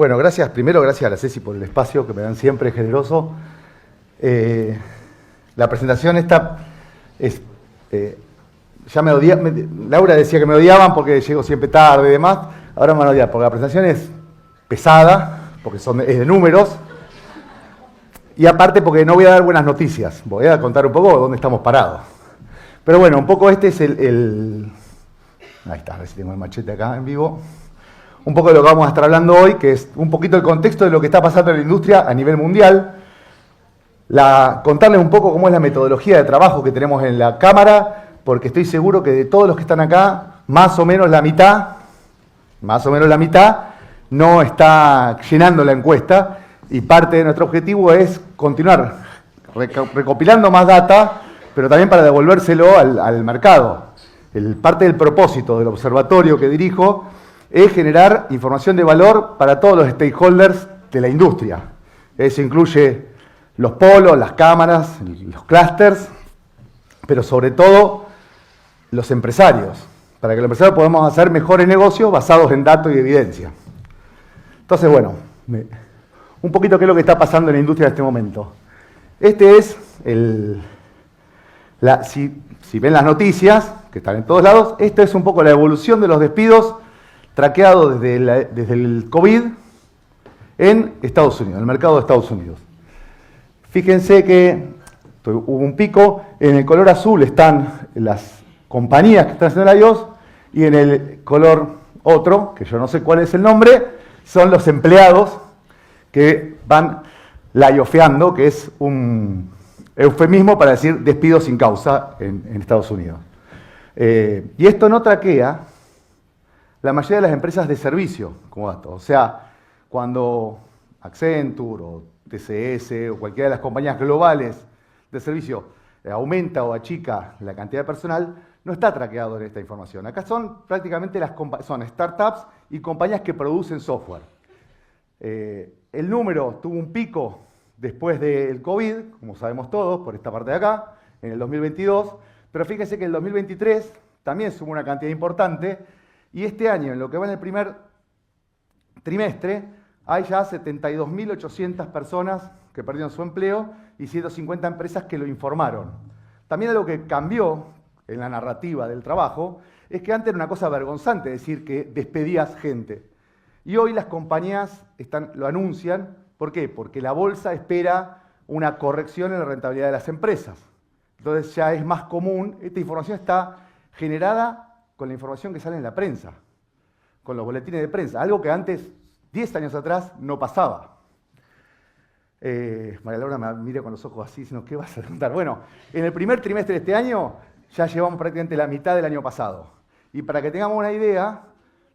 Bueno, primero gracias a la Ceci por el espacio que me dan siempre, generoso. La presentación esta es... ya me odiaban, Laura decía que me odiaban porque llego siempre tarde y demás, ahora me van a odiar, porque la presentación es pesada, porque es de números, y aparte porque no voy a dar buenas noticias, voy a contar un poco dónde estamos parados. Pero bueno, un poco este es ahí está, a ver si tengo el machete acá en vivo. Un poco de lo que vamos a estar hablando hoy, que es un poquito el contexto de lo que está pasando en la industria a nivel mundial. Contarles un poco cómo es la metodología de trabajo que tenemos en la Cámara, porque estoy seguro que de todos los que están acá, más o menos la mitad no está llenando la encuesta, y parte de nuestro objetivo es continuar recopilando más data, pero también para devolvérselo al mercado. Parte del propósito del observatorio que dirijo es generar información de valor para todos los stakeholders de la industria. Eso incluye los polos, las cámaras, los clústeres, pero sobre todo los empresarios, para que los empresarios podamos hacer mejores negocios basados en datos y evidencia. Entonces, bueno, un poquito qué es lo que está pasando en la industria en este momento. Este es si ven las noticias, que están en todos lados, esto es un poco la evolución de los despidos traqueados desde el COVID en Estados Unidos, en el mercado de Estados Unidos. Fíjense que hubo un pico, en el color azul están las compañías que están haciendo la IOS, y en el color otro, que yo no sé cuál es el nombre, son los empleados que van layofeando, que es un eufemismo para decir despido sin causa en Estados Unidos. Y esto no traquea la mayoría de las empresas de servicio como dato. O sea, cuando Accenture o TCS o cualquiera de las compañías globales de servicio aumenta o achica la cantidad de personal, no está traqueado en esta información. Acá son prácticamente son startups y compañías que producen software. El número tuvo un pico después del COVID, como sabemos todos, por esta parte de acá, en el 2022, pero fíjense que en el 2023 también sumó una cantidad importante, y este año, en lo que va en el primer trimestre, hay ya 72.800 personas que perdieron su empleo y 150 empresas que lo informaron. También algo que cambió en la narrativa del trabajo es que antes era una cosa vergonzante decir que despedías gente. Y hoy las compañías lo anuncian. ¿Por qué? Porque la bolsa espera una corrección en la rentabilidad de las empresas. Entonces ya es más común, esta información está generada con la información que sale en la prensa, con los boletines de prensa, algo que antes, 10 años atrás, no pasaba. María Laura me mira con los ojos así, diciendo, ¿qué vas a contar? Bueno, en el primer trimestre de este año ya llevamos prácticamente la mitad del año pasado. Y para que tengamos una idea,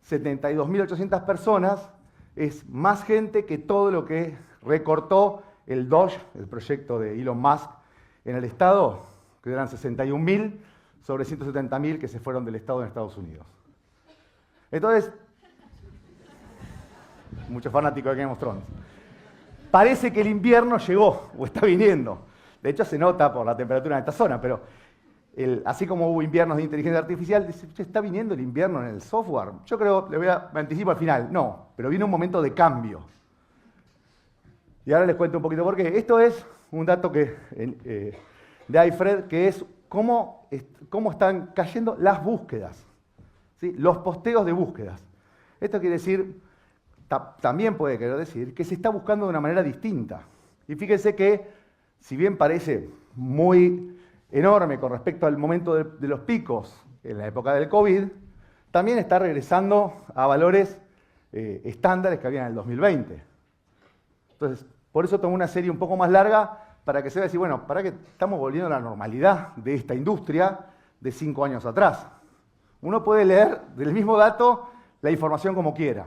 72.800 personas es más gente que todo lo que recortó el DOGE, el proyecto de Elon Musk, en el Estado, que eran 61.000 sobre 170.000 que se fueron del Estado en Estados Unidos. Entonces, muchos fanáticos de Game of Thrones. Parece que el invierno llegó, o está viniendo. De hecho, se nota por la temperatura en esta zona, pero así como hubo inviernos de inteligencia artificial, dice, está viniendo el invierno en el software. Yo creo, me anticipo al final, no, pero viene un momento de cambio. Y ahora les cuento un poquito por qué. Esto es un dato de iFred, que es cómo están cayendo las búsquedas, ¿sí? Los posteos de búsquedas. Esto quiere decir, también puede querer decir, que se está buscando de una manera distinta. Y fíjense que, si bien parece muy enorme con respecto al momento de los picos en la época del COVID, también está regresando a valores estándares que había en el 2020. Entonces, por eso tomé una serie un poco más larga, para que se vea decir, bueno, para que estamos volviendo a la normalidad de esta industria de 5 años atrás. Uno puede leer del mismo dato la información como quiera.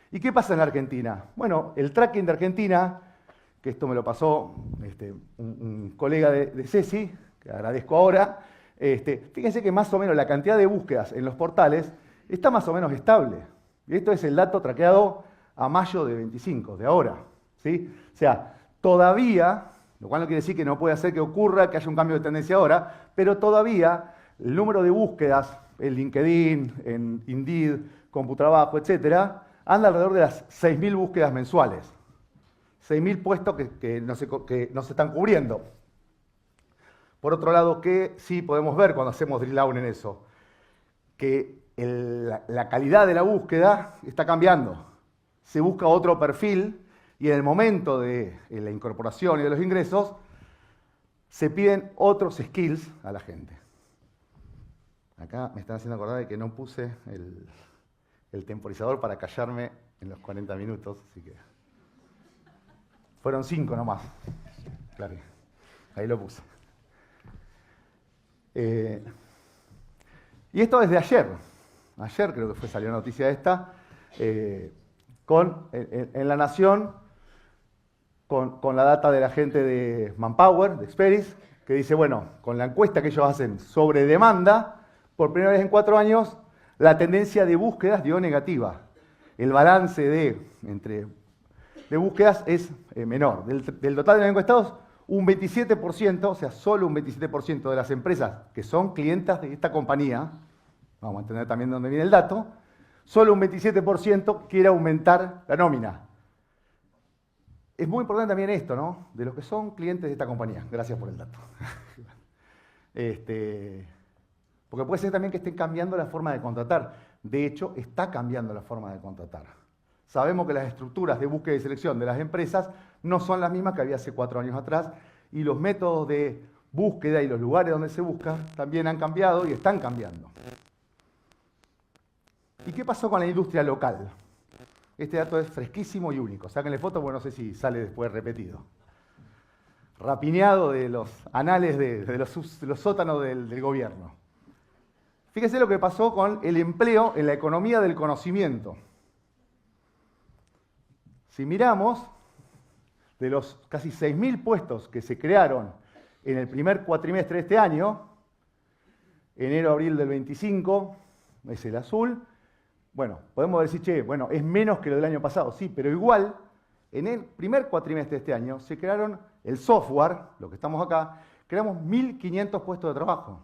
¿Y qué pasa en la Argentina? Bueno, el tracking de Argentina, que esto me lo pasó un colega de Ceci, que agradezco ahora, fíjense que más o menos la cantidad de búsquedas en los portales está más o menos estable. Y esto es el dato traqueado a mayo de 25, de ahora, ¿sí? O sea, todavía, lo cual no quiere decir que no puede hacer que ocurra, que haya un cambio de tendencia ahora, pero todavía el número de búsquedas en LinkedIn, en Indeed, Computrabajo, etcétera, anda alrededor de las 6.000 búsquedas mensuales. 6.000 puestos que no se están cubriendo. Por otro lado, ¿qué sí podemos ver cuando hacemos drill down en eso? Que la calidad de la búsqueda está cambiando. Se busca otro perfil y en el momento de la incorporación y de los ingresos se piden otros skills a la gente. Acá me están haciendo acordar de que no puse el temporizador para callarme en los 40 minutos, así que fueron 5 nomás. Claro, ahí lo puse. Y esto desde ayer. Ayer creo que salió la noticia esta, en La Nación, con la data de la gente de Manpower, de Experis, que dice, bueno, con la encuesta que ellos hacen sobre demanda, por primera vez en 4 años, la tendencia de búsquedas dio negativa. El balance de búsquedas es menor. Del total de los encuestados, un 27%, o sea, solo un 27% de las empresas que son clientas de esta compañía, vamos a entender también de dónde viene el dato, solo un 27% quiere aumentar la nómina. Es muy importante también esto, ¿no? De los que son clientes de esta compañía. Gracias por el dato. Porque puede ser también que estén cambiando la forma de contratar. De hecho, está cambiando la forma de contratar. Sabemos que las estructuras de búsqueda y selección de las empresas no son las mismas que había hace 4 años atrás y los métodos de búsqueda y los lugares donde se busca también han cambiado y están cambiando. ¿Y qué pasó con la industria local? Este dato es fresquísimo y único. Sáquenle foto porque no sé si sale después repetido. Rapiñado de los anales de los sótanos del gobierno. Fíjense lo que pasó con el empleo en la economía del conocimiento. Si miramos, de los casi 6.000 puestos que se crearon en el primer cuatrimestre de este año, enero-abril del 25, es el azul, bueno, podemos decir, che, bueno, es menos que lo del año pasado, sí, pero igual, en el primer cuatrimestre de este año se crearon el software, lo que estamos acá, creamos 1.500 puestos de trabajo.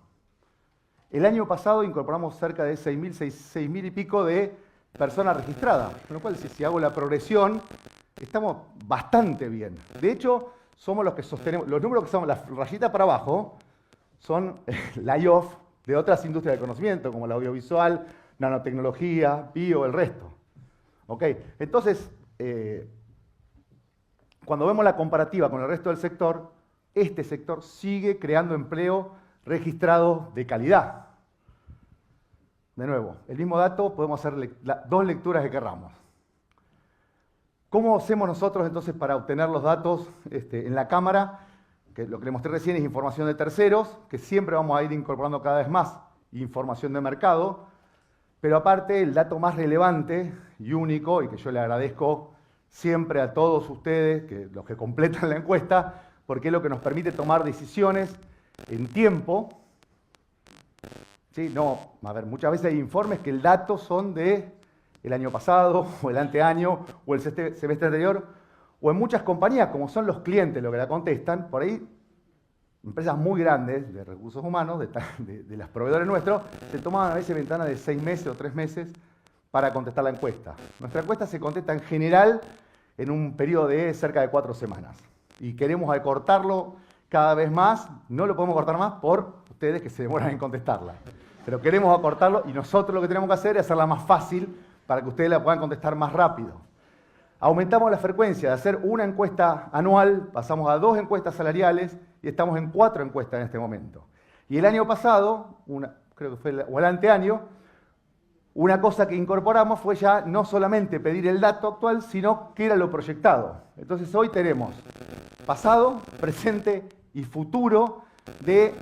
El año pasado incorporamos cerca de 6.000 y pico de personas registradas, con lo cual si hago la progresión, estamos bastante bien. De hecho, somos los que sostenemos, los números que son la rayita para abajo, son layoff de otras industrias del conocimiento, como la audiovisual, nanotecnología, bio, el resto. ¿Ok? Entonces, cuando vemos la comparativa con el resto del sector, este sector sigue creando empleo registrado de calidad. De nuevo, el mismo dato, podemos hacer 2 lecturas que querramos. ¿Cómo hacemos nosotros entonces para obtener los datos en la cámara? Que lo que les mostré recién es información de terceros, que siempre vamos a ir incorporando cada vez más información de mercado, pero aparte el dato más relevante y único, y que yo le agradezco siempre a todos ustedes, los que completan la encuesta, porque es lo que nos permite tomar decisiones en tiempo. ¿Sí? No, a ver, muchas veces hay informes que el dato son de el año pasado, o el anteaño, o el semestre anterior, o en muchas compañías, como son los clientes los que la contestan, por ahí, empresas muy grandes de recursos humanos, de los proveedores nuestros, se toman a veces ventanas de 6 meses o 3 meses para contestar la encuesta. Nuestra encuesta se contesta en general en un periodo de cerca de 4 semanas. Y queremos acortarlo cada vez más, no lo podemos cortar más por ustedes que se demoran en contestarla. Pero queremos acortarlo y nosotros lo que tenemos que hacer es hacerla más fácil para que ustedes la puedan contestar más rápido. Aumentamos la frecuencia de hacer una encuesta anual, pasamos a 2 encuestas salariales y estamos en 4 encuestas en este momento. Y el año pasado, creo que fue el anteaño, una cosa que incorporamos fue ya no solamente pedir el dato actual, sino qué era lo proyectado. Entonces hoy tenemos pasado, presente y futuro del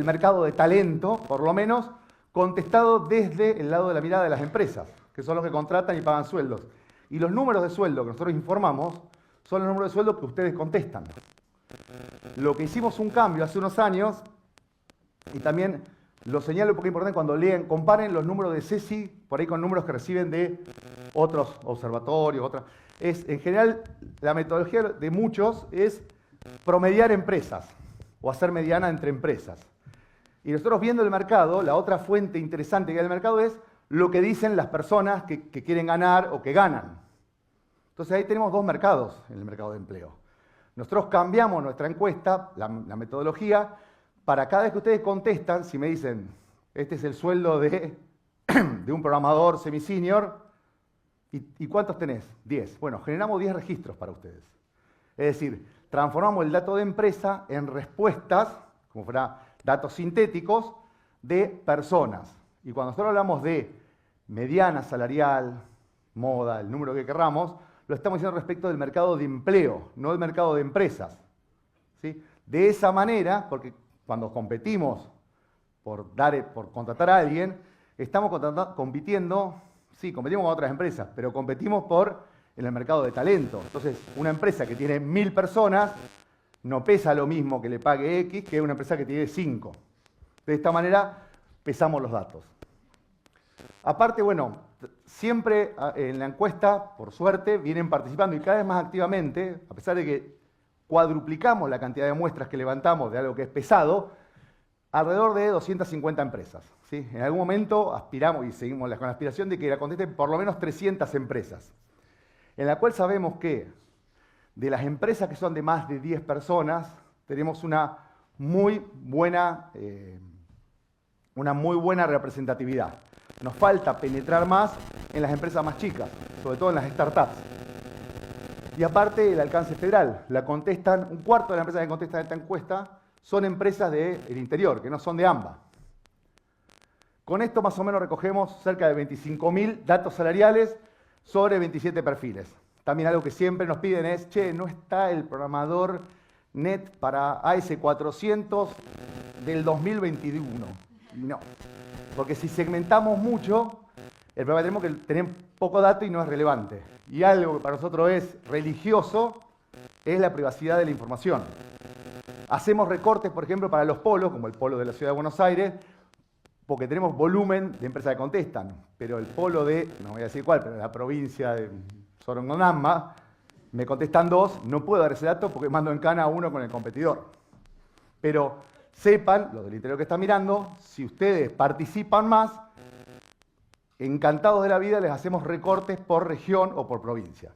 mercado de talento, por lo menos, contestado desde el lado de la mirada de las empresas, que son los que contratan y pagan sueldos. Y los números de sueldo que nosotros informamos son los números de sueldo que ustedes contestan. Lo que hicimos un cambio hace unos años, y también lo señalo porque es importante cuando lean, comparen los números de CECI por ahí con números que reciben de otros observatorios, en general, la metodología de muchos es promediar empresas o hacer mediana entre empresas. Y nosotros viendo el mercado, la otra fuente interesante que hay del mercado es lo que dicen las personas que quieren ganar o que ganan. Entonces ahí tenemos dos mercados en el mercado de empleo. Nosotros cambiamos nuestra encuesta, la metodología, para cada vez que ustedes contestan, si me dicen, este es el sueldo de un programador semi-senior, ¿y cuántos tenés? 10. Bueno, generamos 10 registros para ustedes. Es decir, transformamos el dato de empresa en respuestas, como fuera datos sintéticos, de personas. Y cuando nosotros hablamos de mediana salarial, moda, el número que querramos, lo estamos diciendo respecto del mercado de empleo, no del mercado de empresas. ¿Sí? De esa manera, porque cuando competimos por contratar a alguien, estamos compitiendo, sí, competimos con otras empresas, pero competimos en el mercado de talento. Entonces, una empresa que tiene 1000 personas no pesa lo mismo que le pague X que una empresa que tiene 5. De esta manera pesamos los datos. Aparte, bueno, siempre en la encuesta, por suerte, vienen participando y cada vez más activamente, a pesar de que cuadruplicamos la cantidad de muestras que levantamos de algo que es pesado, alrededor de 250 empresas. ¿Sí? En algún momento aspiramos y seguimos con la aspiración de que la contesten por lo menos 300 empresas, en la cual sabemos que de las empresas que son de más de 10 personas, tenemos una muy buena representatividad. Nos falta penetrar más en las empresas más chicas, sobre todo en las startups. Y aparte, el alcance federal. La contestan, un cuarto de las empresas que contestan esta encuesta son empresas del interior, que no son de AMBA. Con esto más o menos recogemos cerca de 25.000 datos salariales sobre 27 perfiles. También algo que siempre nos piden es, che, ¿no está el programador net para AS400 del 2021? No, porque si segmentamos mucho, el problema tenemos que tener poco dato y no es relevante. Y algo que para nosotros es religioso es la privacidad de la información. Hacemos recortes, por ejemplo, para los polos, como el polo de la Ciudad de Buenos Aires, porque tenemos volumen de empresas que contestan, pero el polo de, no voy a decir cuál, pero de la provincia de Sorongonamba, me contestan 2, no puedo dar ese dato porque mando en cana a uno con el competidor. Pero sepan, los del interior que están mirando, si ustedes participan más, encantados de la vida les hacemos recortes por región o por provincia.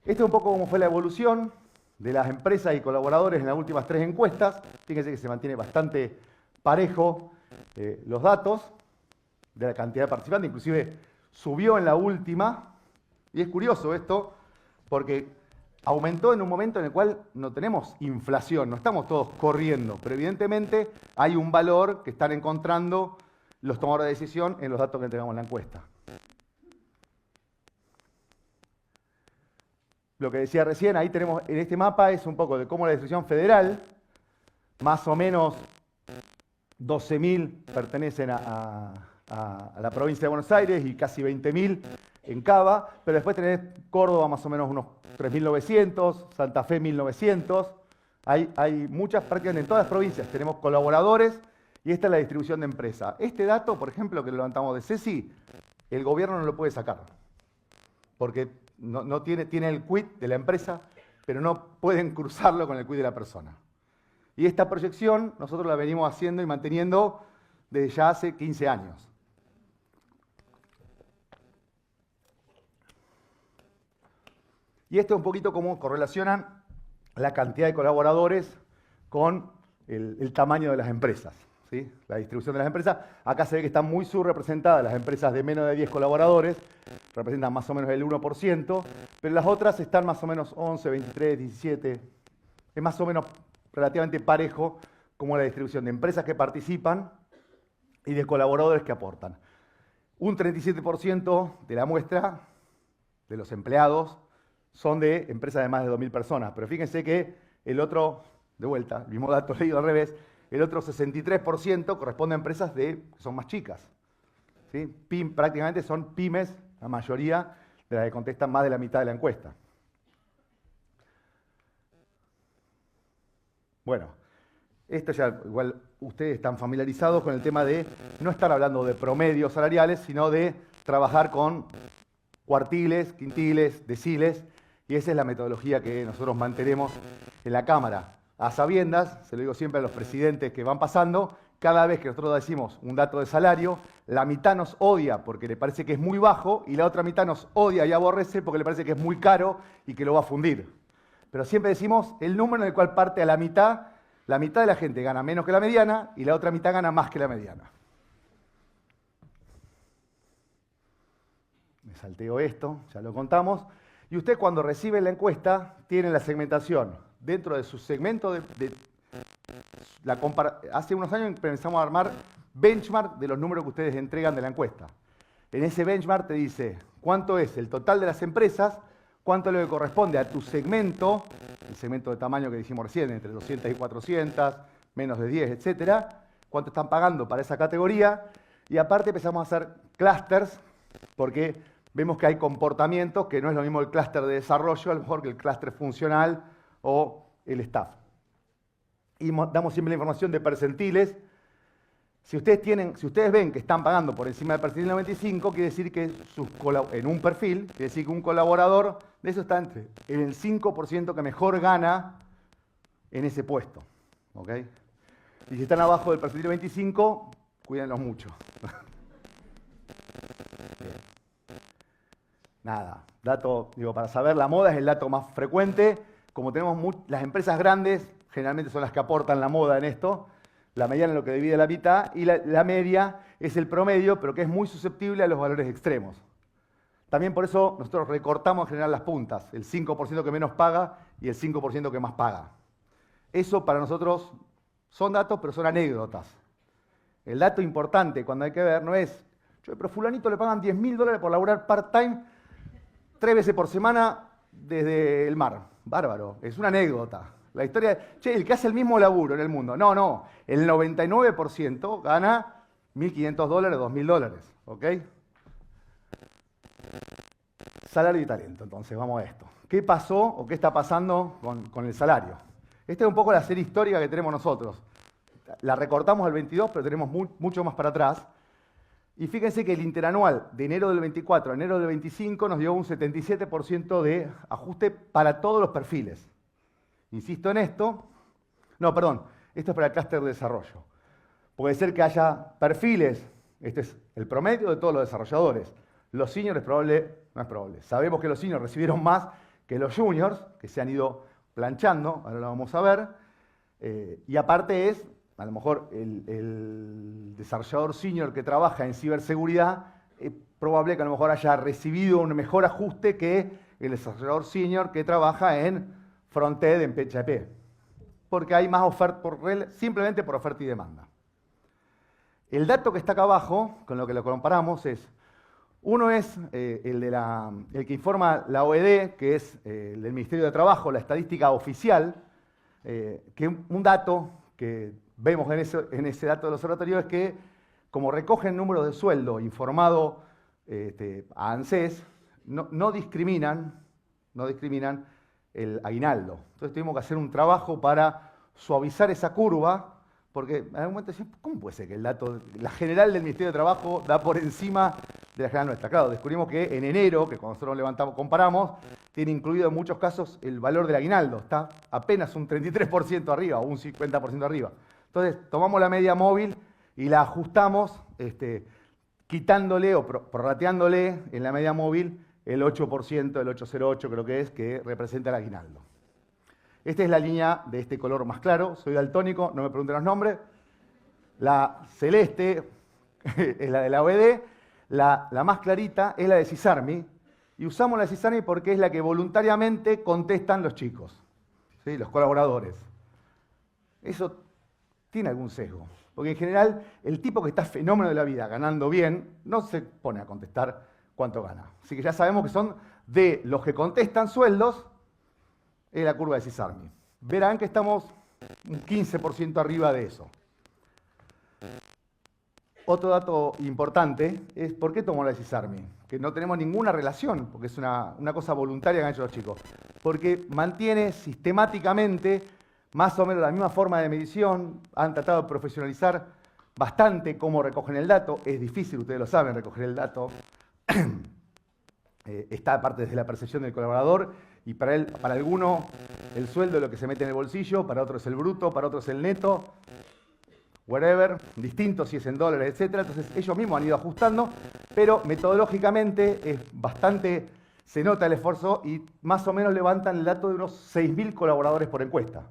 Esto es un poco cómo fue la evolución de las empresas y colaboradores en las últimas 3 encuestas. Fíjense que se mantiene bastante parejo los datos de la cantidad de participantes, inclusive subió en la última, y es curioso esto, porque aumentó en un momento en el cual no tenemos inflación, no estamos todos corriendo, pero evidentemente hay un valor que están encontrando los tomadores de decisión en los datos que entregamos en la encuesta. Lo que decía recién, ahí tenemos en este mapa es un poco de cómo la distribución federal, más o menos 12.000 pertenecen a la provincia de Buenos Aires y casi 20.000 en Cava, pero después tenés Córdoba más o menos unos 3.900, Santa Fe 1.900, hay muchas, prácticamente en todas las provincias tenemos colaboradores y esta es la distribución de empresa. Este dato, por ejemplo, que lo levantamos de CESI, el gobierno no lo puede sacar, porque no tiene el quit de la empresa, pero no pueden cruzarlo con el quit de la persona. Y esta proyección nosotros la venimos haciendo y manteniendo desde ya hace 15 años. Y esto es un poquito cómo correlacionan la cantidad de colaboradores con el tamaño de las empresas. ¿Sí? La distribución de las empresas. Acá se ve que están muy subrepresentadas las empresas de menos de 10 colaboradores, representan más o menos el 1%, pero las otras están más o menos 11, 23, 17. Es más o menos relativamente parejo como la distribución de empresas que participan y de colaboradores que aportan. Un 37% de la muestra de los empleados son de empresas de más de 2.000 personas, pero fíjense que el otro, de vuelta, el mismo dato leído al revés, el otro 63% corresponde a empresas que son más chicas. ¿Sí? Prácticamente son pymes, la mayoría de las que contestan más de la mitad de la encuesta. Bueno, esto ya igual ustedes están familiarizados con el tema de no estar hablando de promedios salariales, sino de trabajar con cuartiles, quintiles, deciles, y esa es la metodología que nosotros mantenemos en la Cámara. A sabiendas, se lo digo siempre a los presidentes que van pasando, cada vez que nosotros decimos un dato de salario, la mitad nos odia porque le parece que es muy bajo y la otra mitad nos odia y aborrece porque le parece que es muy caro y que lo va a fundir. Pero siempre decimos el número en el cual parte a la mitad de la gente gana menos que la mediana y la otra mitad gana más que la mediana. Me salteo esto, ya lo contamos. Y usted cuando recibe la encuesta tiene la segmentación dentro de su segmento hace unos años empezamos a armar benchmark de los números que ustedes entregan de la encuesta. En ese benchmark te dice cuánto es el total de las empresas, cuánto es lo que corresponde a tu segmento, el segmento de tamaño que dijimos recién, entre 200 y 400, menos de 10, etcétera, cuánto están pagando para esa categoría, y aparte empezamos a hacer clusters, porque vemos que hay comportamientos que no es lo mismo el clúster de desarrollo, a lo mejor que el clúster funcional o el staff. Y damos siempre la información de percentiles. Si ustedes ven que están pagando por encima del percentil 95, quiere decir que en un perfil, quiere decir que un colaborador de eso está en el 5% que mejor gana en ese puesto. ¿Ok? Y si están abajo del percentil 25, cuídenlos mucho. Nada, dato, digo, para saber, la moda es el dato más frecuente. Como tenemos las empresas grandes, generalmente son las que aportan la moda en esto. La mediana es lo que divide la mitad y la media es el promedio, pero que es muy susceptible a los valores extremos. También por eso nosotros recortamos en general las puntas, el 5% que menos paga y el 5% que más paga. Eso para nosotros son datos, pero son anécdotas. El dato importante cuando hay que ver no es, pero fulanito le pagan $10.000 por laburar part-time 3 veces por semana desde el mar. Bárbaro, es una anécdota. La historia de, el que hace el mismo laburo en el mundo. No, el 99% gana $1.500, $2.000, ¿ok? Salario y talento, entonces, vamos a esto. ¿Qué pasó o qué está pasando con el salario? Esta es un poco la serie histórica que tenemos nosotros. La recortamos al 22, pero tenemos mucho más para atrás. Y fíjense que el interanual de enero del 24 a enero del 25 nos dio un 77% de ajuste para todos los perfiles. Insisto en esto. No, perdón, esto es para el clúster de desarrollo. Puede ser que haya perfiles, este es el promedio de todos los desarrolladores. Los seniors no es probable. Sabemos que los seniors recibieron más que los juniors, que se han ido planchando, ahora lo vamos a ver. Y aparte es, a lo mejor el desarrollador senior que trabaja en ciberseguridad, es probable que a lo mejor haya recibido un mejor ajuste que el desarrollador senior que trabaja en frontend en PHP. Porque hay más oferta, simplemente por oferta y demanda. El dato que está acá abajo, con lo que lo comparamos, es, uno es el que informa la OED, que es el del Ministerio de Trabajo, la estadística oficial, que un dato que vemos en ese dato del observatorio es que, como recogen números de sueldo informado a ANSES, no discriminan el aguinaldo. Entonces tuvimos que hacer un trabajo para suavizar esa curva, porque en algún momento decían, ¿cómo puede ser que el dato, la general del Ministerio de Trabajo da por encima de la general nuestra? Claro, descubrimos que en enero, que cuando nosotros comparamos, tiene incluido en muchos casos el valor del aguinaldo, está apenas un 33% arriba o un 50% arriba. Entonces tomamos la media móvil y la ajustamos quitándole o prorrateándole en la media móvil el 8%, el 808 creo que representa el aguinaldo. Esta es la línea de este color más claro, soy daltónico, no me pregunten los nombres. La celeste es la de la OED, la más clarita es la de CISARMI, y usamos la de CISARMI porque es la que voluntariamente contestan los chicos, ¿sí? Los colaboradores. Eso tiene algún sesgo, porque en general el tipo que está fenómeno de la vida ganando bien no se pone a contestar cuánto gana. Así que ya sabemos que son de los que contestan sueldos, es la curva de CISARMI. Verán que estamos un 15% arriba de eso. Otro dato importante es por qué tomó la de CISARMI, que no tenemos ninguna relación, porque es una cosa voluntaria que han hecho los chicos, porque mantiene sistemáticamente más o menos la misma forma de medición, han tratado de profesionalizar bastante cómo recogen el dato, es difícil, ustedes lo saben, recoger el dato. Está aparte desde la percepción del colaborador y para alguno el sueldo es lo que se mete en el bolsillo, para otro es el bruto, para otro es el neto. wherever, distinto si es en dólares, etcétera. Entonces ellos mismos han ido ajustando, pero metodológicamente es bastante, se nota el esfuerzo y más o menos levantan el dato de unos 6.000 colaboradores por encuesta.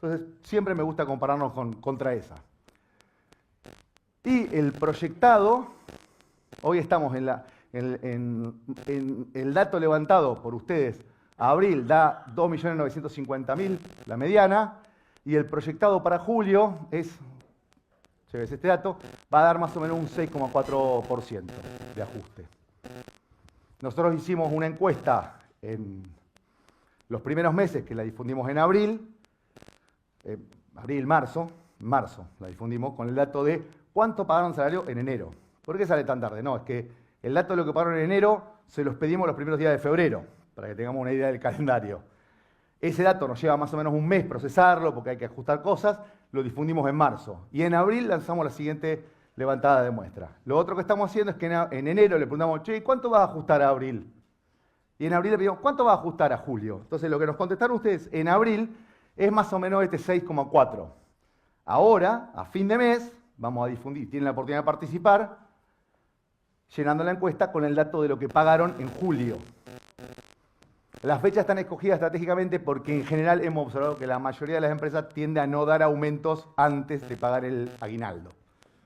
Entonces siempre me gusta compararnos contra esa. Y el proyectado, hoy estamos en el dato levantado por ustedes a abril, da 2.950.000 la mediana, y el proyectado para julio es, lleves este dato, va a dar más o menos un 6,4% de ajuste. Nosotros hicimos una encuesta en los primeros meses que la difundimos en abril, marzo la difundimos con el dato de cuánto pagaron salario en enero. ¿Por qué sale tan tarde? No, es que el dato de lo que pagaron en enero se los pedimos los primeros días de febrero, para que tengamos una idea del calendario. Ese dato nos lleva más o menos un mes procesarlo, porque hay que ajustar cosas, lo difundimos en marzo. Y en abril lanzamos la siguiente levantada de muestra. Lo otro que estamos haciendo es que en enero le preguntamos, che, ¿cuánto va a ajustar a abril? Y en abril le pedimos, ¿cuánto va a ajustar a julio? Entonces lo que nos contestaron ustedes en abril es más o menos este 6,4. Ahora, a fin de mes, vamos a difundir, tienen la oportunidad de participar, llenando la encuesta con el dato de lo que pagaron en julio. Las fechas están escogidas estratégicamente porque en general hemos observado que la mayoría de las empresas tiende a no dar aumentos antes de pagar el aguinaldo.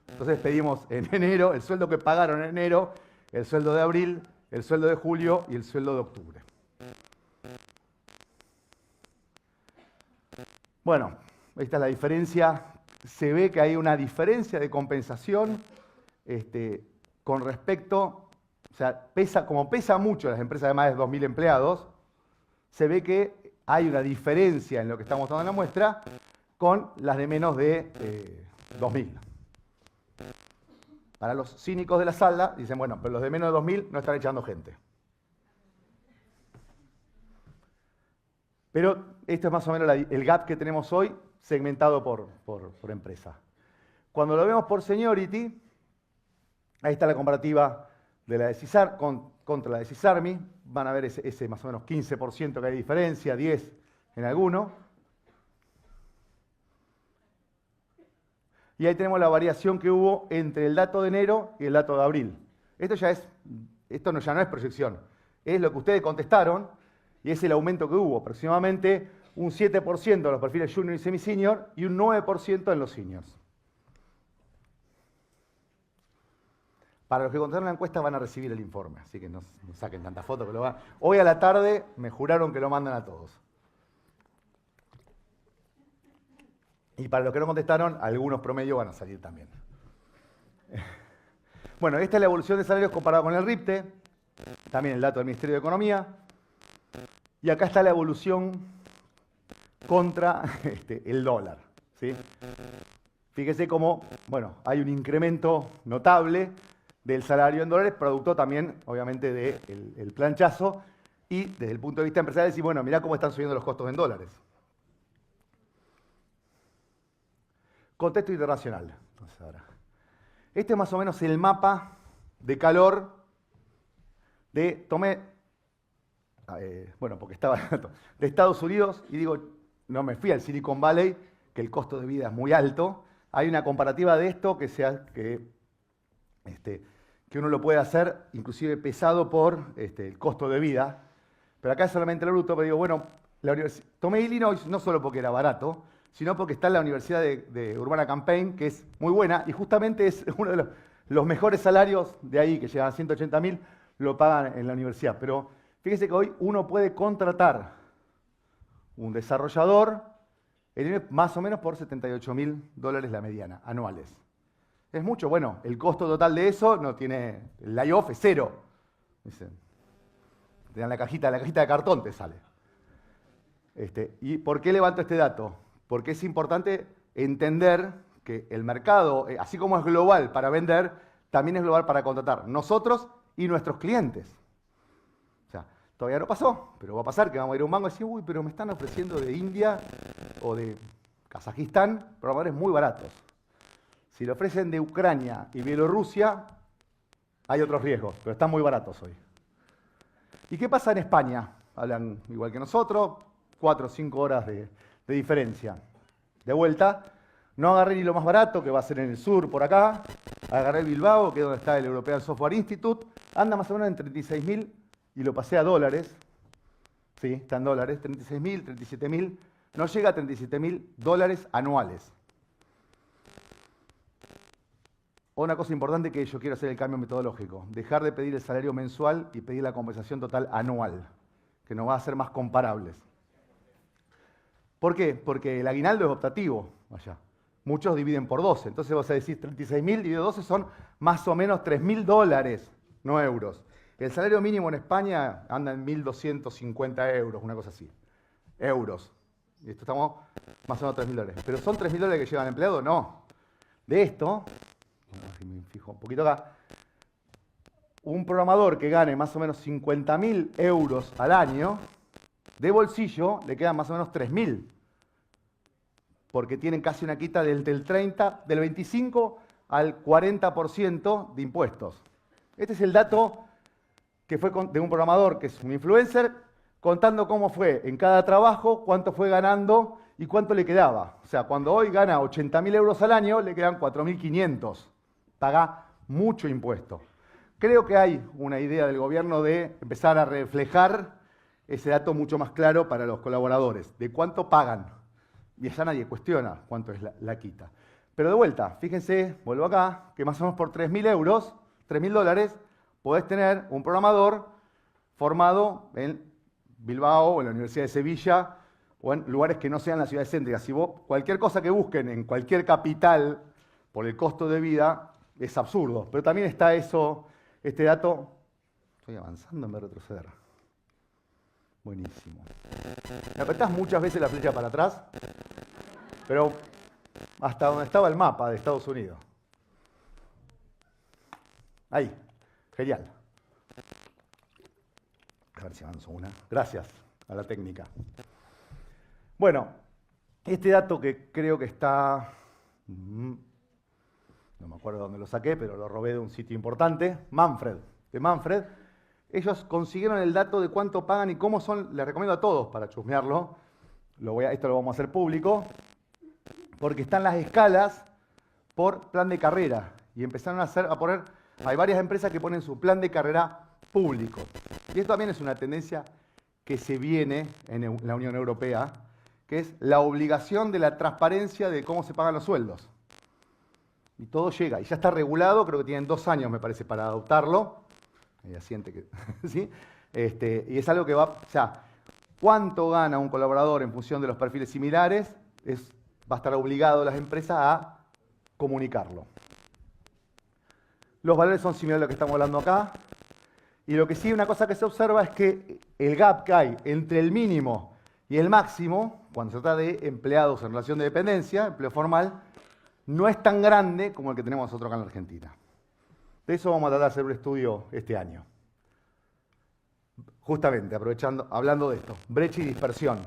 Entonces pedimos en enero el sueldo que pagaron en enero, el sueldo de abril, el sueldo de julio y el sueldo de octubre. Bueno, esta es la diferencia. Se ve que hay una diferencia de compensación con respecto, o sea, como pesa mucho las empresas de más de 2.000 empleados, se ve que hay una diferencia en lo que estamos dando en la muestra con las de menos de 2.000. Para los cínicos de la sala, dicen, bueno, pero los de menos de 2.000 no están echando gente. Pero esto es más o menos el gap que tenemos hoy, segmentado por empresa. Cuando lo vemos por seniority, ahí está la comparativa de la de CISAR contra la de CISARMI. Van a ver ese más o menos 15% que hay de diferencia, 10 en alguno. Y ahí tenemos la variación que hubo entre el dato de enero y el dato de abril. Esto ya no es proyección, es lo que ustedes contestaron y es el aumento que hubo. Aproximadamente un 7% en los perfiles junior y semi-senior y un 9% en los seniors. Para los que contestaron la encuesta van a recibir el informe, así que no saquen tanta foto que lo van. Hoy a la tarde me juraron que lo mandan a todos. Y para los que no contestaron, algunos promedios van a salir también. Bueno, esta es la evolución de salarios comparado con el RIPTE, también el dato del Ministerio de Economía. Y acá está la evolución contra el dólar, ¿sí? Fíjese cómo, bueno, hay un incremento notable del salario en dólares, producto también, obviamente, del planchazo, y desde el punto de vista empresarial decir, bueno, mirá cómo están subiendo los costos en dólares. Contexto internacional. Entonces, ahora, este es más o menos el mapa de calor porque estaba de Estados Unidos, y digo, no me fui al Silicon Valley, que el costo de vida es muy alto. Hay una comparativa de esto que uno lo puede hacer, inclusive pesado por el costo de vida. Pero acá es solamente el bruto, pero digo, bueno, tomé Illinois no solo porque era barato, sino porque está en la Universidad de Urbana-Champaign, que es muy buena, y justamente es uno de los mejores salarios de ahí, que llegan a 180.000, lo pagan en la universidad. Pero fíjese que hoy uno puede contratar un desarrollador más o menos por $78.000 la mediana, anuales. ¿Es mucho? Bueno, el costo total de eso no tiene, el layoff es cero. Dicen, te dan la cajita de cartón te sale. ¿Y por qué levanto este dato? Porque es importante entender que el mercado, así como es global para vender, también es global para contratar. Nosotros y nuestros clientes. O sea, todavía no pasó, pero va a pasar que vamos a ir a un banco y decir, uy, pero me están ofreciendo de India o de Kazajistán programadores muy baratos. Si le ofrecen de Ucrania y Bielorrusia, hay otros riesgos, pero están muy baratos hoy. ¿Y qué pasa en España? Hablan igual que nosotros, 4 o 5 horas de diferencia. De vuelta, No agarré ni lo más barato, que va a ser en el sur, por acá. Agarré Bilbao, que es donde está el European Software Institute. Anda más o menos en 36.000 y lo pasé a dólares. Sí, está en dólares, 36.000, 37.000. No llega a 37.000 dólares anuales. Una cosa importante que yo quiero hacer el cambio metodológico. Dejar de pedir el salario mensual y pedir la compensación total anual, que nos va a hacer más comparables. ¿Por qué? Porque el aguinaldo es optativo allá. Muchos dividen por 12. Entonces vas a decir 36.000 dividido 12 son más o menos 3.000 dólares, no euros. El salario mínimo en España anda en 1.250 euros, una cosa así. Euros. Y esto estamos más o menos 3.000 dólares. ¿Pero son 3.000 dólares que llevan el empleado? No. De esto, si me fijo un poquito acá, un programador que gane más o menos 50.000 euros al año, de bolsillo le quedan más o menos 3.000. Porque tienen casi una quita del 25 al 40% de impuestos. Este es el dato que fue de un programador que es un influencer, contando cómo fue en cada trabajo, cuánto fue ganando y cuánto le quedaba. O sea, cuando hoy gana 80.000 euros al año, le quedan 4.500. Paga mucho impuesto. Creo que hay una idea del gobierno de empezar a reflejar ese dato mucho más claro para los colaboradores, de cuánto pagan. Y ya nadie cuestiona cuánto es la quita. Pero de vuelta, fíjense, vuelvo acá, que más o menos por 3.000 euros, 3.000 dólares, podés tener un programador formado en Bilbao o en la Universidad de Sevilla o en lugares que no sean las ciudades céntricas. Si vos, cualquier cosa que busquen en cualquier capital por el costo de vida es absurdo. Pero también está eso, este dato. Estoy avanzando en vez de retroceder. Buenísimo. Me apretás muchas veces la flecha para atrás, pero hasta donde estaba el mapa de Estados Unidos. Ahí. Genial. A ver si avanzo una. Gracias a la técnica. Bueno, este dato que creo que está... No me acuerdo dónde lo saqué, pero lo robé de un sitio importante. Manfred. De Manfred. Ellos consiguieron el dato de cuánto pagan y cómo son. Les recomiendo a todos para chusmearlo. Esto lo vamos a hacer público. Porque están las escalas por plan de carrera. Y empezaron a poner... Hay varias empresas que ponen su plan de carrera público. Y esto también es una tendencia que se viene en la Unión Europea, que es la obligación de la transparencia de cómo se pagan los sueldos. Y todo llega. Y ya está regulado, creo que tienen 2 años, me parece, para adoptarlo. Ella siente que... ¿sí? Y es algo que va... O sea, cuánto gana un colaborador en función de los perfiles similares, va a estar obligado las empresas a comunicarlo. Los valores son similares a lo que estamos hablando acá. Y lo que sí, una cosa que se observa es que el gap que hay entre el mínimo y el máximo, cuando se trata de empleados en relación de dependencia, empleo formal, no es tan grande como el que tenemos nosotros acá en la Argentina. De eso vamos a tratar de hacer un estudio este año. Justamente, hablando de esto, brecha y dispersión.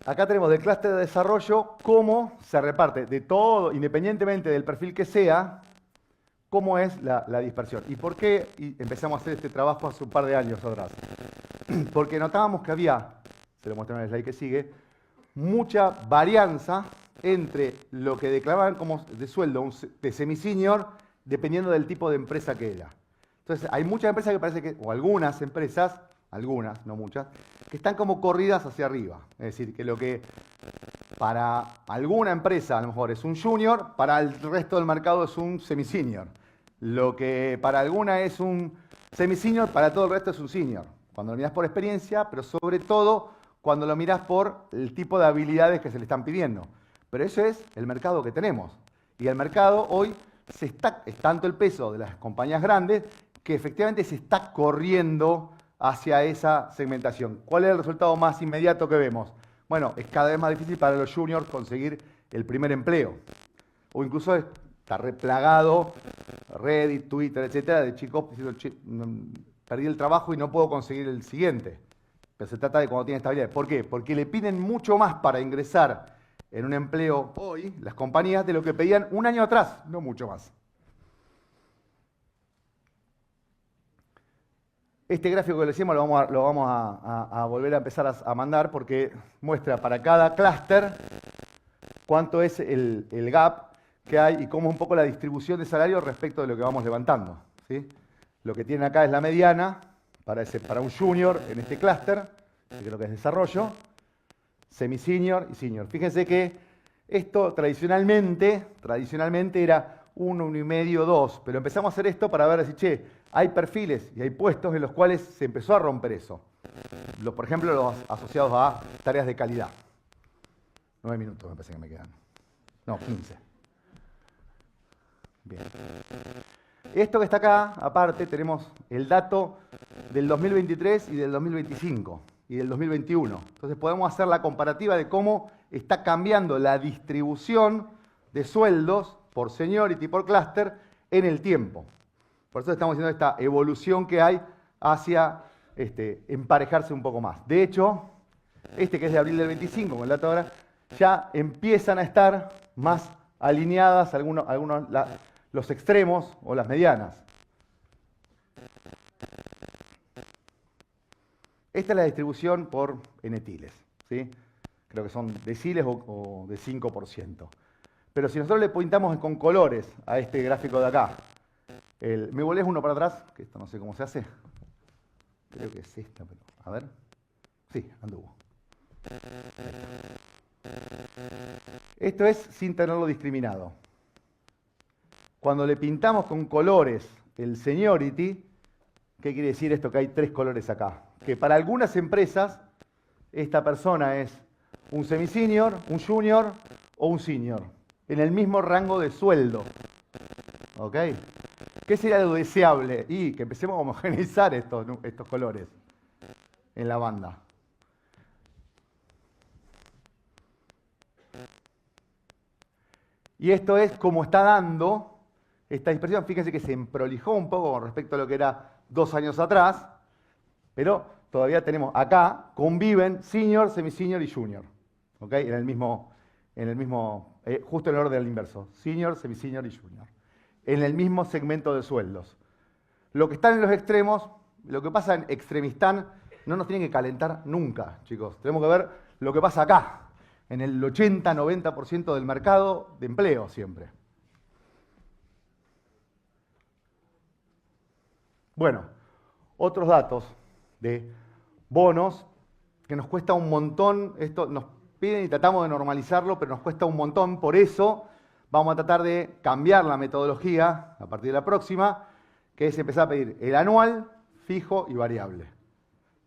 Acá tenemos del clúster de desarrollo cómo se reparte de todo, independientemente del perfil que sea, cómo es la dispersión. ¿Y por qué empezamos a hacer este trabajo hace un par de años atrás? Porque notábamos que había, se lo muestro en el slide que sigue, mucha varianza entre lo que declaraban como de sueldo de semi-senior, dependiendo del tipo de empresa que era. Entonces, hay muchas empresas que parece que, o algunas empresas, algunas, no muchas, que están como corridas hacia arriba. Es decir, que lo que para alguna empresa a lo mejor es un junior, para el resto del mercado es un semi-senior. Lo que para alguna es un semi-senior, para todo el resto es un senior. Cuando lo mirás por experiencia, pero sobre todo cuando lo mirás por el tipo de habilidades que se le están pidiendo. Pero ese es el mercado que tenemos. Y el mercado hoy es tanto el peso de las compañías grandes que efectivamente se está corriendo hacia esa segmentación. ¿Cuál es el resultado más inmediato que vemos? Bueno, es cada vez más difícil para los juniors conseguir el primer empleo. O incluso está replagado Reddit, Twitter, etcétera, de chicos diciendo, perdí el trabajo y no puedo conseguir el siguiente. Pero se trata de cuando tiene estabilidad. ¿Por qué? Porque le piden mucho más para ingresar en un empleo hoy, las compañías, de lo que pedían un año atrás, no mucho más. Este gráfico que le decimos lo vamos a volver a empezar a mandar porque muestra para cada clúster cuánto es el gap que hay y cómo es un poco la distribución de salario respecto de lo que vamos levantando, ¿sí? Lo que tienen acá es la mediana para un junior en este clúster, que creo que es desarrollo, semi-senior y senior. Fíjense que esto tradicionalmente era 1, 1,5, 2, pero empezamos a hacer esto para ver si, che, hay perfiles y hay puestos en los cuales se empezó a romper eso. Por ejemplo, los asociados a tareas de calidad. 9 minutos me parece que me quedan. No, 15. Bien. Esto que está acá, aparte, tenemos el dato del 2023 y del 2025 y del 2021. Entonces podemos hacer la comparativa de cómo está cambiando la distribución de sueldos por seniority, por clúster, en el tiempo. Por eso estamos haciendo esta evolución que hay hacia emparejarse un poco más. De hecho, que es de abril del 25, con el dato ahora, ya empiezan a estar más alineadas los extremos o las medianas. Esta es la distribución por N-tiles, ¿sí? Creo que son deciles o de 5%. Pero si nosotros le pintamos con colores a este gráfico de acá, ¿me volvés uno para atrás? Que esto no sé cómo se hace. Creo que es esta, pero a ver. Sí, anduvo. Esto es sin tenerlo discriminado. Cuando le pintamos con colores el seniority, ¿qué quiere decir esto? Que hay 3 colores acá. Que para algunas empresas esta persona es un semi-senior, un junior o un senior, en el mismo rango de sueldo. ¿Ok? ¿Qué sería lo deseable? Y que empecemos a homogeneizar estos colores en la banda. Y esto es como está dando esta dispersión. Fíjense que se emprolijó un poco con respecto a lo que era 2 años atrás, pero todavía tenemos acá, conviven senior, semi-senior y junior. ¿Ok? En el mismo justo en el orden del inverso. Senior, semi-senior y junior. En el mismo segmento de sueldos. Lo que están en los extremos, lo que pasa en Extremistán, no nos tiene que calentar nunca, chicos. Tenemos que ver lo que pasa acá, en el 80-90% del mercado de empleo siempre. Bueno, otros datos de bonos que nos cuesta un montón. Esto nos piden y tratamos de normalizarlo, pero nos cuesta un montón. Por eso vamos a tratar de cambiar la metodología a partir de la próxima, que es empezar a pedir el anual, fijo y variable.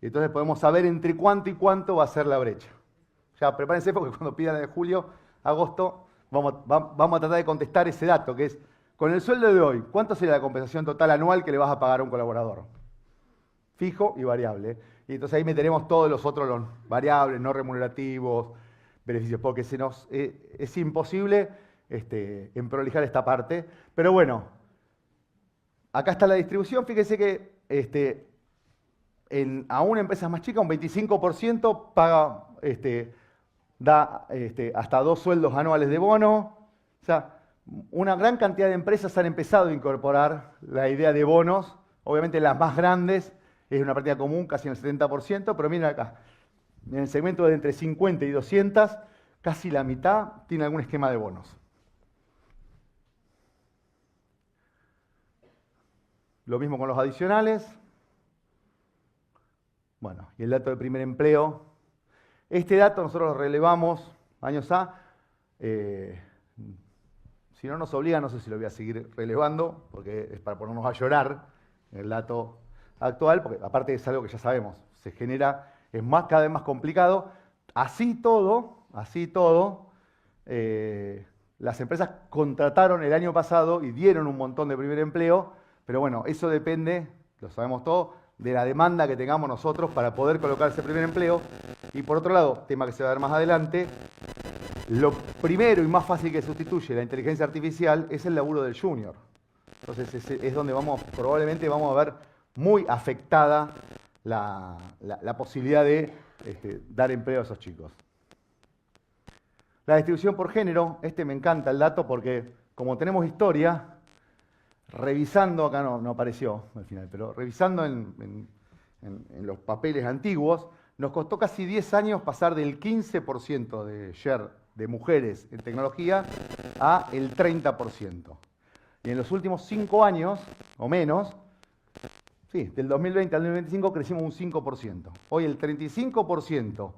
Y entonces podemos saber entre cuánto y cuánto va a ser la brecha. Ya prepárense porque cuando pidan la de julio, agosto, vamos a tratar de contestar ese dato, que es, con el sueldo de hoy, ¿cuánto sería la compensación total anual que le vas a pagar a un colaborador? Fijo y variable. Y entonces ahí meteremos todos los otros, los variables, no remunerativos, beneficios, porque es imposible emprolijar esta parte. Pero bueno, acá está la distribución. Fíjense que aún empresas más chicas, un 25% paga, da hasta 2 sueldos anuales de bono. O sea, una gran cantidad de empresas han empezado a incorporar la idea de bonos. Obviamente las más grandes es una práctica común, casi en el 70%, pero miren acá, en el segmento de entre 50 y 200, casi la mitad tiene algún esquema de bonos. Lo mismo con los adicionales. Bueno, y el dato de primer empleo. Este dato nosotros lo relevamos años A. Si no nos obliga, no sé si lo voy a seguir relevando, porque es para ponernos a llorar el dato actual, porque aparte es algo que ya sabemos, se genera, es cada vez más complicado. Así todo, las empresas contrataron el año pasado y dieron un montón de primer empleo, pero bueno, eso depende, lo sabemos todo, de la demanda que tengamos nosotros para poder colocar ese primer empleo. Y por otro lado, tema que se va a ver más adelante, lo primero y más fácil que sustituye la inteligencia artificial es el laburo del junior. Entonces es donde probablemente vamos a ver muy afectada la posibilidad de dar empleo a esos chicos. La distribución por género, me encanta el dato porque como tenemos historia, revisando, acá no apareció al final, pero revisando en los papeles antiguos, nos costó casi 10 años pasar del 15% de share de mujeres en tecnología a el 30%. Y en los últimos 5 años, o menos, sí, del 2020 al 2025 crecimos un 5%. Hoy el 35%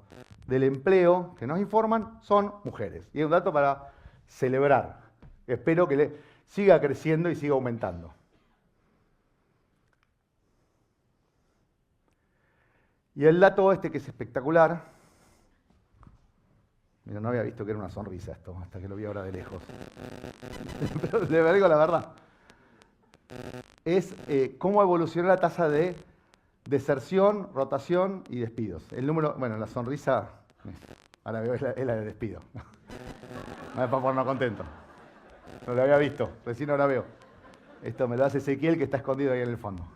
del empleo que nos informan son mujeres. Y es un dato para celebrar. Espero que siga creciendo y siga aumentando. Y el dato este que es espectacular, mira, no había visto que era una sonrisa esto, hasta que lo vi ahora de lejos. Pero le digo la verdad. Es cómo evolucionó la tasa de deserción, rotación y despidos. El número, bueno, la sonrisa, ahora veo, es la de despido. No es para ponernos contentos. No lo había visto, recién ahora veo. Esto me lo hace Ezequiel, que está escondido ahí en el fondo.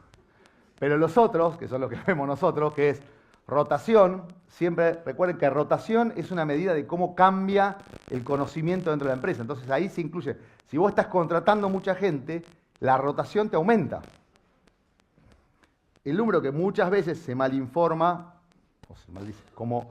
Pero los otros, que son los que vemos nosotros, que es rotación, siempre recuerden que rotación es una medida de cómo cambia el conocimiento dentro de la empresa. Entonces ahí se incluye, si vos estás contratando mucha gente, la rotación te aumenta. El número que muchas veces se malinforma, o se maldice, como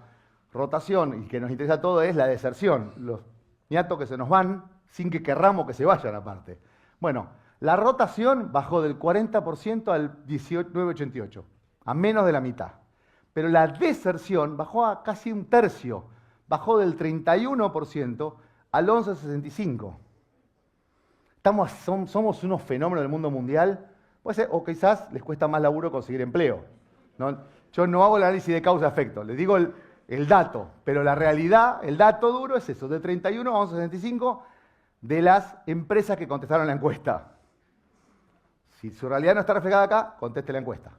rotación y que nos interesa todo es la deserción. Los niatos que se nos van sin que querramos que se vayan aparte. Bueno, la rotación bajó del 40% al 19,88, a menos de la mitad. Pero la deserción bajó a casi un tercio, bajó del 31% al 11,65%. Somos unos fenómenos del mundo mundial, puede ser, o quizás les cuesta más laburo conseguir empleo. ¿No? Yo no hago el análisis de causa-efecto, les digo el dato, pero la realidad, el dato duro es eso, de 31 a 11,65 de las empresas que contestaron la encuesta. Si su realidad no está reflejada acá, conteste la encuesta.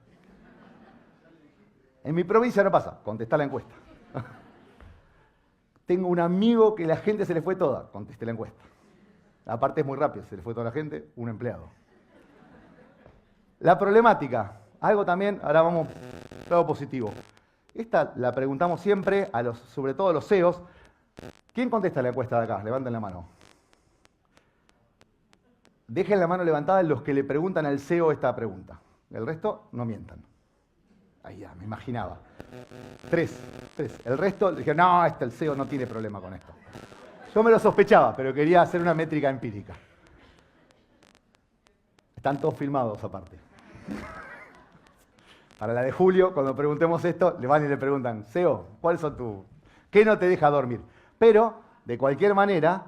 En mi provincia no pasa, contesta la encuesta. Tengo un amigo que la gente se le fue toda, conteste la encuesta. Aparte es muy rápido, se le fue toda la gente, un empleado. La problemática, algo también, ahora vamos a algo positivo. Esta la preguntamos siempre, sobre todo a los CEOs. ¿Quién contesta la encuesta de acá? Levanten la mano. Dejen la mano levantada los que le preguntan al CEO esta pregunta. El resto, no mientan. Ahí ya, me imaginaba. 3. El resto, dije, no, el CEO no tiene problema con esto. Yo me lo sospechaba, pero quería hacer una métrica empírica. Están todos filmados aparte. Para la de julio, cuando preguntemos esto, le van y le preguntan, CEO, ¿cuáles son qué no te deja dormir? Pero, de cualquier manera,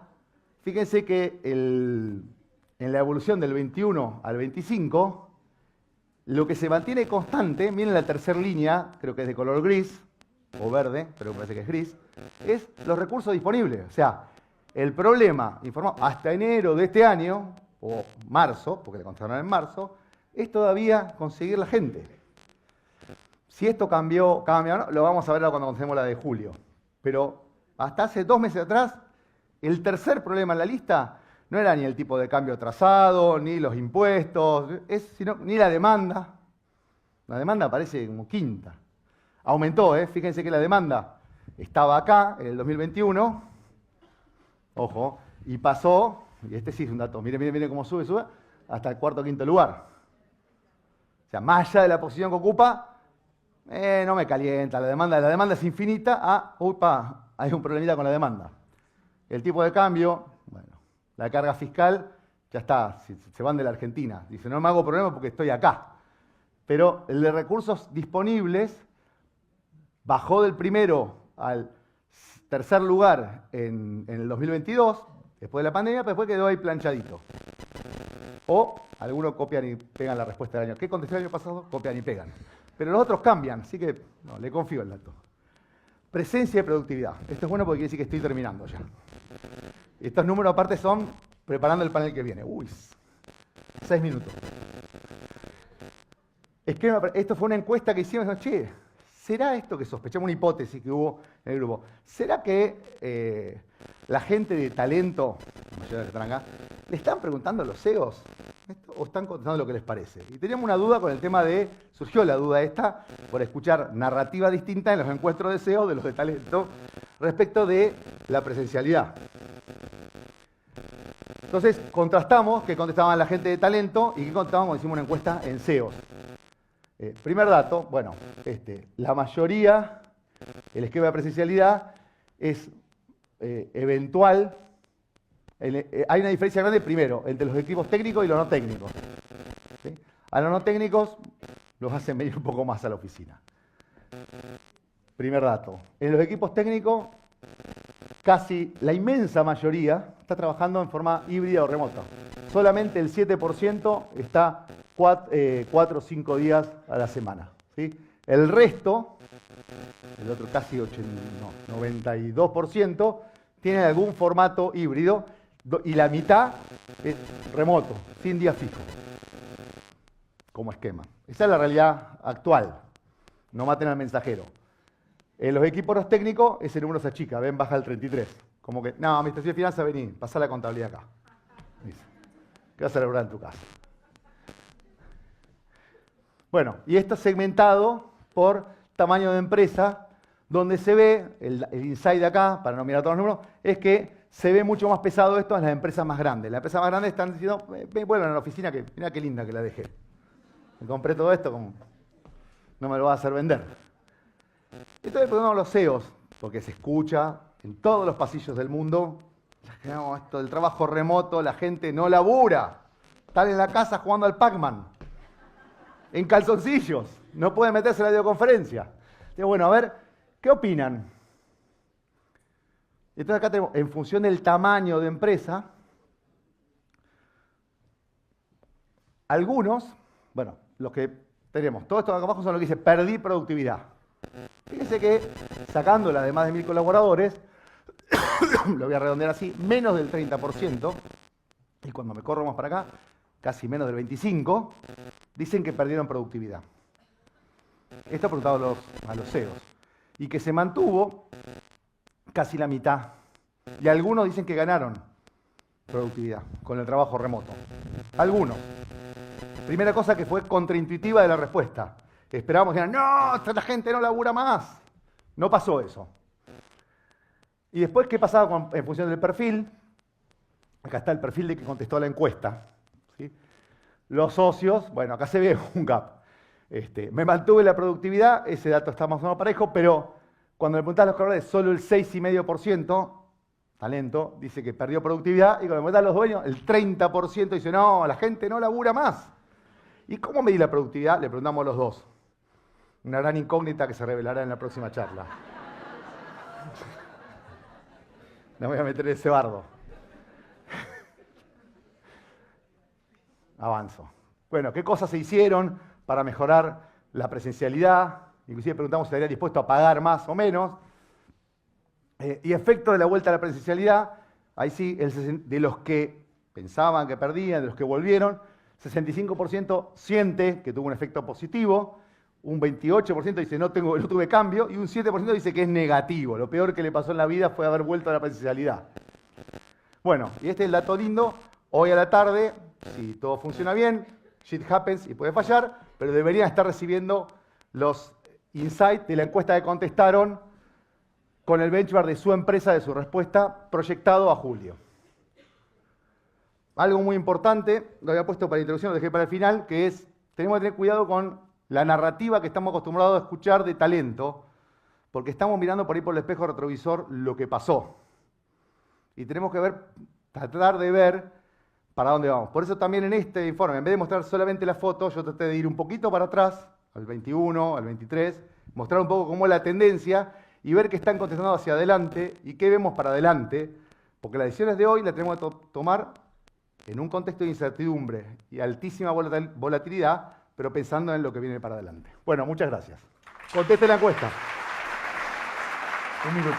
fíjense que en la evolución del 21 al 25, lo que se mantiene constante, miren la tercera línea, creo que es de color gris, o verde, pero me parece que es gris, es los recursos disponibles. O sea, el problema informado hasta enero de este año, o marzo, porque le contestaron en marzo, es todavía conseguir la gente. Si esto cambia o no, lo vamos a ver cuando contemos la de julio. Pero hasta hace 2 meses atrás, el tercer problema en la lista no era ni el tipo de cambio atrasado, ni los impuestos, ni la demanda. La demanda aparece como quinta. Aumentó, fíjense que la demanda estaba acá en el 2021, ojo, y pasó, y este sí es un dato, miren cómo sube, hasta el cuarto o quinto lugar. O sea, más allá de la posición que ocupa, no me calienta, la demanda es infinita, hay un problemita con la demanda. El tipo de cambio, bueno, la carga fiscal, ya está, se van de la Argentina. Dice, no me hago problema porque estoy acá. Pero el de recursos disponibles bajó del primero al tercer lugar en el 2022, después de la pandemia, pero después quedó ahí planchadito. O algunos copian y pegan la respuesta del año. ¿Qué contesté el año pasado? Copian y pegan. Pero los otros cambian, así que no, le confío el dato. Presencia y productividad. Esto es bueno porque quiere decir que estoy terminando ya. Estos números aparte son preparando el panel que viene. 6 minutos. Esto fue una encuesta que hicimos, che, ¿será esto que sospechamos, una hipótesis que hubo en el grupo? ¿Será que la gente de talento, la mayoría de los que están acá, le están preguntando a los CEOs o están contestando lo que les parece? Y teníamos una duda con el tema surgió la duda esta, por escuchar narrativa distinta en los encuentros de CEO de los de talento respecto de la presencialidad. Entonces, contrastamos qué contestaban la gente de talento y qué contestábamos, hicimos una encuesta en CEOs. Primer dato, bueno, la mayoría, el esquema de presencialidad es eventual. Hay una diferencia grande, primero, entre los equipos técnicos y los no técnicos. ¿Sí? A los no técnicos los hacen venir un poco más a la oficina. Primer dato. En los equipos técnicos, casi la inmensa mayoría está trabajando en forma híbrida o remota. Solamente el 7% está 4 o 5 días a la semana. ¿Sí? El resto, el otro casi 92%, tiene algún formato híbrido y la mitad es remoto, sin día fijo, como esquema. Esa es la realidad actual. No maten al mensajero. En los equipos no técnicos, ese número se achica, ven, baja al 33. Como que, no, administración de finanzas, vení, pasá la contabilidad acá. Dice, ¿qué vas a lograr en tu casa? Bueno, y esto es segmentado por tamaño de empresa, donde se ve, el insight de acá, para no mirar todos los números, es que se ve mucho más pesado esto en las empresas más grandes. Las empresas más grandes están diciendo, vuelvan a la oficina, que mira qué linda que la dejé. Me compré todo esto, como no me lo va a hacer vender. Entonces ponemos los CEOs, porque se escucha en todos los pasillos del mundo, no, esto del trabajo remoto, la gente no labura. Están en la casa jugando al Pac-Man, en calzoncillos, no pueden meterse en la videoconferencia. Entonces, bueno, a ver, ¿qué opinan? Entonces acá tenemos, en función del tamaño de empresa, algunos, bueno, los que tenemos, todo esto acá abajo son lo que dice, perdí productividad. Fíjense que sacando las de más de 1000 colaboradores, lo voy a redondear así, menos del 30%, y cuando me corro más para acá, casi menos del 25%, dicen que perdieron productividad. Esto preguntado a los CEOs. Y que se mantuvo casi la mitad. Y algunos dicen que ganaron productividad con el trabajo remoto. Algunos. Primera cosa que fue contraintuitiva de la respuesta. Esperábamos que no, esta gente no labura más. No pasó eso. Y después, ¿qué pasaba en función del perfil? Acá está el perfil de que contestó la encuesta. ¿Sí? Los socios, bueno, acá se ve un gap. Me mantuve la productividad, ese dato está más o menos parejo, pero cuando le preguntás a los colaboradores, solo el 6,5%, talento, dice que perdió productividad, y cuando le preguntás a los dueños, el 30% dice, no, la gente no labura más. ¿Y cómo medí la productividad? Le preguntamos a los dos. Una gran incógnita que se revelará en la próxima charla. No voy a meter ese bardo. Avanzo. Bueno, ¿qué cosas se hicieron para mejorar la presencialidad? Inclusive preguntamos si estaría dispuesto a pagar más o menos. Y efecto de la vuelta a la presencialidad, ahí sí, de los que pensaban que perdían, de los que volvieron, 65% siente que tuvo un efecto positivo, un 28% dice no tuve cambio y un 7% dice que es negativo. Lo peor que le pasó en la vida fue haber vuelto a la presencialidad. Bueno, y este es el dato lindo. Hoy a la tarde, si todo funciona bien, shit happens y puede fallar, pero deberían estar recibiendo los insights de la encuesta que contestaron con el benchmark de su empresa, de su respuesta, proyectado a julio. Algo muy importante, lo había puesto para la introducción, lo dejé para el final, que es, tenemos que tener cuidado con la narrativa que estamos acostumbrados a escuchar de talento, porque estamos mirando por ahí por el espejo retrovisor lo que pasó. Y tenemos que tratar de ver para dónde vamos. Por eso también en este informe, en vez de mostrar solamente la foto, yo traté de ir un poquito para atrás, al 21, al 23, mostrar un poco cómo es la tendencia y ver qué están contestando hacia adelante y qué vemos para adelante, porque las decisiones de hoy las tenemos que tomar en un contexto de incertidumbre y altísima volatilidad, pero pensando en lo que viene para adelante. Bueno, muchas gracias. Conteste la encuesta. Un minuto.